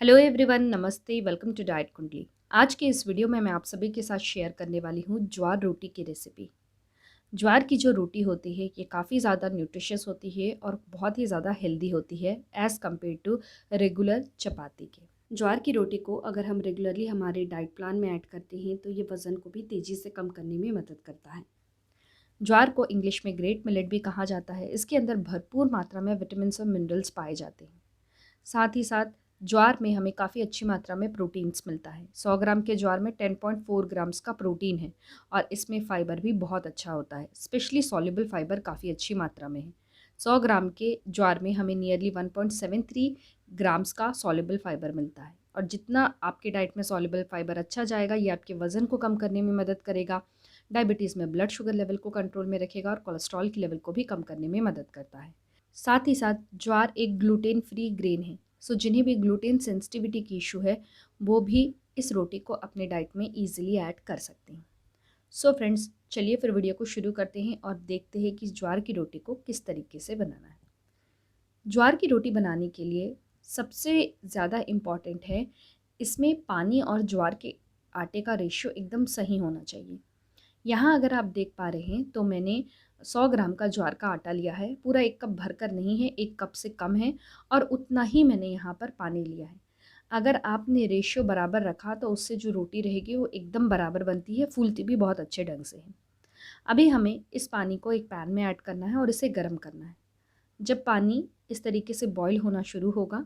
Hello everyone, नमस्ते, welcome to diet कुंडली। आज के इस वीडियो में मैं आप सभी के साथ शेयर करने वाली हूँ ज्वार रोटी की रेसिपी। ज्वार की जो रोटी होती है ये काफ़ी ज़्यादा न्यूट्रिशियस होती है और बहुत ही ज़्यादा हेल्दी होती है एज़ कम्पेयर टू रेगुलर चपाती के। ज्वार की रोटी को अगर हम रेगुलरली हमारे डाइट प्लान में ऐड करते हैं तो ये वज़न को भी तेज़ी से कम करने में मदद करता है। ज्वार को इंग्लिश में ग्रेट मिलेट भी कहा जाता है। इसके अंदर भरपूर मात्रा में विटामिन और मिनरल्स पाए जाते हैं। साथ ही साथ ज्वार में हमें काफ़ी अच्छी मात्रा में प्रोटीन्स मिलता है। 100 ग्राम के ज्वार में 10.4 ग्राम्स का प्रोटीन है और इसमें फ़ाइबर भी बहुत अच्छा होता है। स्पेशली सॉल्युबल फ़ाइबर काफ़ी अच्छी मात्रा में है। 100 ग्राम के ज्वार में हमें नियरली 1.73 ग्राम्स का सॉल्युबल फ़ाइबर मिलता है और जितना आपके डाइट में सॉल्युबल फ़ाइबर अच्छा जाएगा ये आपके वज़न को कम करने में मदद करेगा, डायबिटीज़ में ब्लड शुगर लेवल को कंट्रोल में रखेगा और कोलेस्ट्रॉल के लेवल को भी कम करने में मदद करता है। साथ ही साथ ज्वार एक ग्लूटेन फ्री ग्रेन है। सो जिन्हें भी ग्लूटेन सेंसिटिविटी की इशू है वो भी इस रोटी को अपने डाइट में ईजिली ऐड कर सकते हैं। सो फ्रेंड्स, चलिए फिर वीडियो को शुरू करते हैं और देखते हैं कि ज्वार की रोटी को किस तरीके से बनाना है। ज्वार की रोटी बनाने के लिए सबसे ज़्यादा इम्पॉर्टेंट है इसमें पानी और ज्वार के आटे का रेशियो एकदम सही होना चाहिए। यहाँ अगर आप देख पा रहे हैं तो मैंने 100 ग्राम का ज्वार का आटा लिया है। पूरा 1 कप भरकर नहीं है, 1 कप से कम है और उतना ही मैंने यहाँ पर पानी लिया है। अगर आपने रेशियो बराबर रखा तो उससे जो रोटी रहेगी वो एकदम बराबर बनती है, फूलती भी बहुत अच्छे ढंग से है। अभी हमें इस पानी को एक पैन में ऐड करना है और इसे गर्म करना है। जब पानी इस तरीके से बॉयल होना शुरू होगा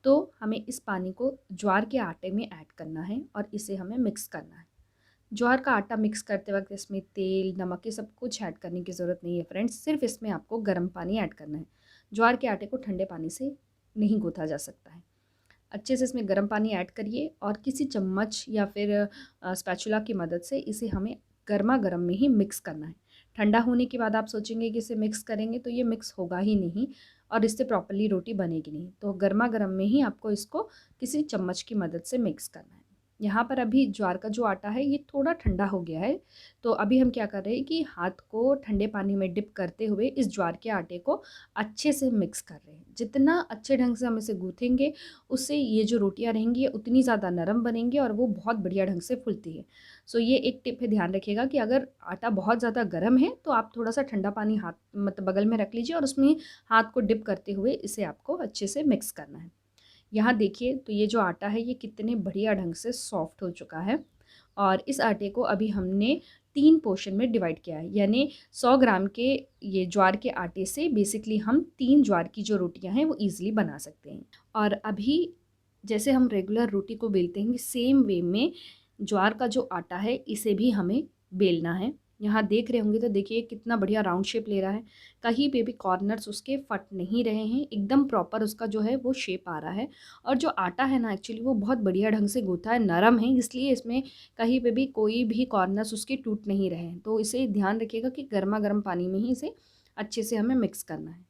तो हमें इस पानी को ज्वार के आटे में ऐड करना है और इसे हमें मिक्स करना है। ज्वार का आटा मिक्स करते वक्त इसमें तेल, नमक ये सब कुछ ऐड करने की ज़रूरत नहीं है फ्रेंड्स, सिर्फ इसमें आपको गर्म पानी ऐड करना है। ज्वार के आटे को ठंडे पानी से नहीं गूँथा जा सकता है। अच्छे से इसमें गर्म पानी ऐड करिए और किसी चम्मच या फिर स्पैचुला की मदद से इसे हमें गरमा-गरम में ही मिक्स करना है। ठंडा होने के बाद आप सोचेंगे कि इसे मिक्स करेंगे तो ये मिक्स होगा ही नहीं और इससे प्रॉपर्ली रोटी बनेगी नहीं। तो गरमा-गरम में ही आपको इसको किसी चम्मच की मदद से मिक्स करना है। यहाँ पर अभी ज्वार का जो आटा है ये थोड़ा ठंडा हो गया है, तो अभी हम क्या कर रहे हैं कि हाथ को ठंडे पानी में डिप करते हुए इस ज्वार के आटे को अच्छे से मिक्स कर रहे हैं। जितना अच्छे ढंग से हम इसे गूँथेंगे उससे ये जो रोटियाँ रहेंगी ये उतनी ज़्यादा नरम बनेंगी और वो बहुत बढ़िया ढंग से फूलती है। सो ये एक टिप है, ध्यान रखिएगा कि अगर आटा बहुत ज़्यादा गर्म है तो आप थोड़ा-सा ठंडा पानी हाथ मतलब बगल में रख लीजिए और उसमें हाथ को डिप करते हुए इसे आपको अच्छे से मिक्स करना है। यहाँ देखिए तो ये जो आटा है ये कितने बढ़िया ढंग से सॉफ्ट हो चुका है और इस आटे को अभी हमने 3 पोर्शन में डिवाइड किया है, यानी 100 ग्राम के ये ज्वार के आटे से बेसिकली हम 3 ज्वार की जो रोटियां हैं वो ईज़िली बना सकते हैं। और अभी जैसे हम रेगुलर रोटी को बेलते हैं सेम वे में ज्वार का जो आटा है इसे भी हमें बेलना है। यहाँ देख रहे होंगे तो देखिए कितना बढ़िया राउंड शेप ले रहा है। कहीं पे भी कॉर्नर्स उसके फट नहीं रहे हैं, एकदम प्रॉपर उसका जो है वो शेप आ रहा है। और जो आटा है ना एक्चुअली वो बहुत बढ़िया ढंग से गूँथा है, नरम है, इसलिए इसमें कहीं पे भी कोई भी कॉर्नर्स उसके टूट नहीं रहे हैं। तो इसे ध्यान रखिएगा कि गर्मा-गर्म पानी में ही इसे अच्छे से हमें मिक्स करना है।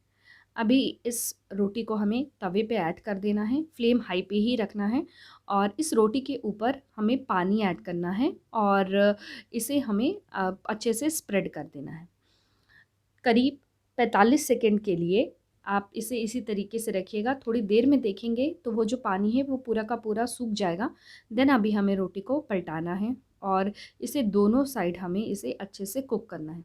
अभी इस रोटी को हमें तवे पे ऐड कर देना है, फ्लेम हाई पे ही रखना है और इस रोटी के ऊपर हमें पानी ऐड करना है और इसे हमें अच्छे से स्प्रेड कर देना है। करीब 45 सेकंड के लिए आप इसे इसी तरीके से रखिएगा। थोड़ी देर में देखेंगे तो वो जो पानी है वो पूरा का पूरा सूख जाएगा। देन अभी हमें रोटी को पलटाना है और इसे दोनों साइड हमें इसे अच्छे से कुक करना है।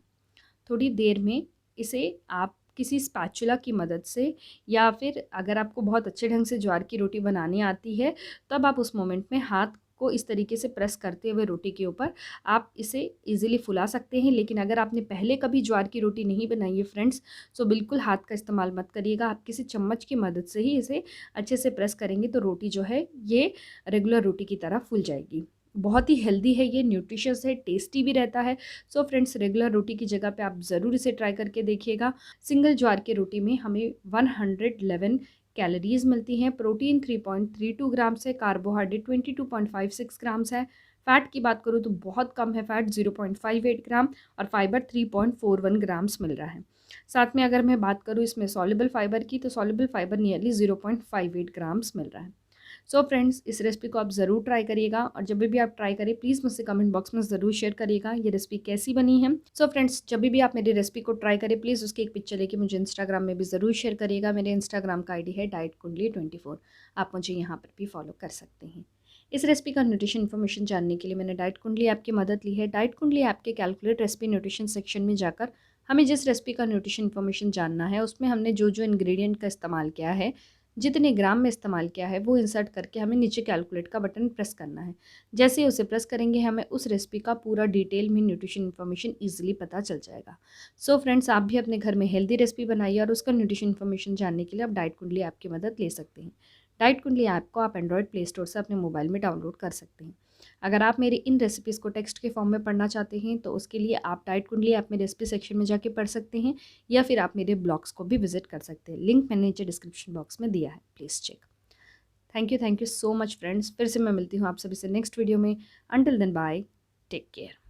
थोड़ी देर में इसे आप किसी स्पैचुला की मदद से या फिर अगर आपको बहुत अच्छे ढंग से ज्वार की रोटी बनानी आती है तब आप उस मोमेंट में हाथ को इस तरीके से प्रेस करते हुए रोटी के ऊपर आप इसे इजीली फुला सकते हैं। लेकिन अगर आपने पहले कभी ज्वार की रोटी नहीं बनाई है फ्रेंड्स, तो बिल्कुल हाथ का इस्तेमाल मत करिएगा। आप किसी चम्मच की मदद से ही इसे अच्छे से प्रेस करेंगे तो रोटी जो है ये रेगुलर रोटी की तरह फूल जाएगी। बहुत ही हेल्दी है, ये न्यूट्रिशियस है, टेस्टी भी रहता है। सो फ्रेंड्स, रेगुलर रोटी की जगह पे आप ज़रूर इसे ट्राई करके देखिएगा। सिंगल ज्वार की रोटी में हमें 111 कैलोरीज़ मिलती हैं, प्रोटीन 3.32 ग्राम्स है, कार्बोहाइड्रेट 22.56 ग्राम्स है। फ़ैट की बात करूँ तो बहुत कम है फ़ैट, 0.58 ग्राम और फाइबर 3.41 ग्राम्स मिल रहा है। साथ में अगर मैं बात करूँ इसमें सॉल्युबल फाइबर की तो सॉल्युबल फाइबर नियरली 0.58 ग्राम्स मिल रहा है। सो फ्रेंड्स, इस रेसिपी को आप ज़रूर ट्राई करिएगा और जब भी आप ट्राई करें प्लीज़ मुझसे कमेंट बॉक्स में ज़रूर शेयर करिएगा ये रेसिपी कैसी बनी है। सो फ्रेंड्स, जब भी आप मेरी रेसिपी को ट्राई करें प्लीज़ उसकी एक पिक्चर लेके मुझे इंस्टाग्राम में भी ज़रूर शेयर करिएगा। मेरे इंस्टाग्राम का आईडी है dietkundli24। आप मुझे यहाँ पर भी फॉलो कर सकते हैं। इस रेसिपी का न्यूट्रिशन इन्फॉर्मेशन जानने के लिए मैंने डाइट कुंडली ऐप की मदद ली है। डाइट कुंडली ऐप के कैलकुलेट रेसिपी न्यूट्रिशन सेक्शन में जाकर हमें जिस रेसिपी का न्यूट्रिशन इन्फॉर्मेशन जानना है उसमें हमने जो जो इंग्रेडिएंट का इस्तेमाल किया है, जितने ग्राम में इस्तेमाल किया है, वो इंसर्ट करके हमें नीचे कैलकुलेट का बटन प्रेस करना है। जैसे ही उसे प्रेस करेंगे हमें उस रेसिपी का पूरा डिटेल में न्यूट्रिशन इन्फॉर्मेशन ईजिली पता चल जाएगा। सो फ्रेंड्स, आप भी अपने घर में हेल्दी रेसिपी बनाइए और उसका न्यूट्रिशन इन्फॉर्मेशन जानने के लिए आप डाइट कुंडली ऐप की मदद ले सकते हैं। डाइट कुंडली ऐप को आप एंड्रॉयड प्ले स्टोर से अपने मोबाइल में डाउनलोड कर सकते हैं। अगर आप मेरी इन रेसिपीज़ को टेक्स्ट के फॉर्म में पढ़ना चाहते हैं तो उसके लिए आप डाइट कुंडली ऐप में रेसिपी सेक्शन में जाके पढ़ सकते हैं या फिर आप मेरे ब्लॉग्स को भी विजिट कर सकते हैं। लिंक मैंने नीचे डिस्क्रिप्शन बॉक्स में दिया है, please check. Thank you so much friends. फिर से मैं मिलती हूँ आप सभी से नेक्स्ट वीडियो में। Until then bye, take care.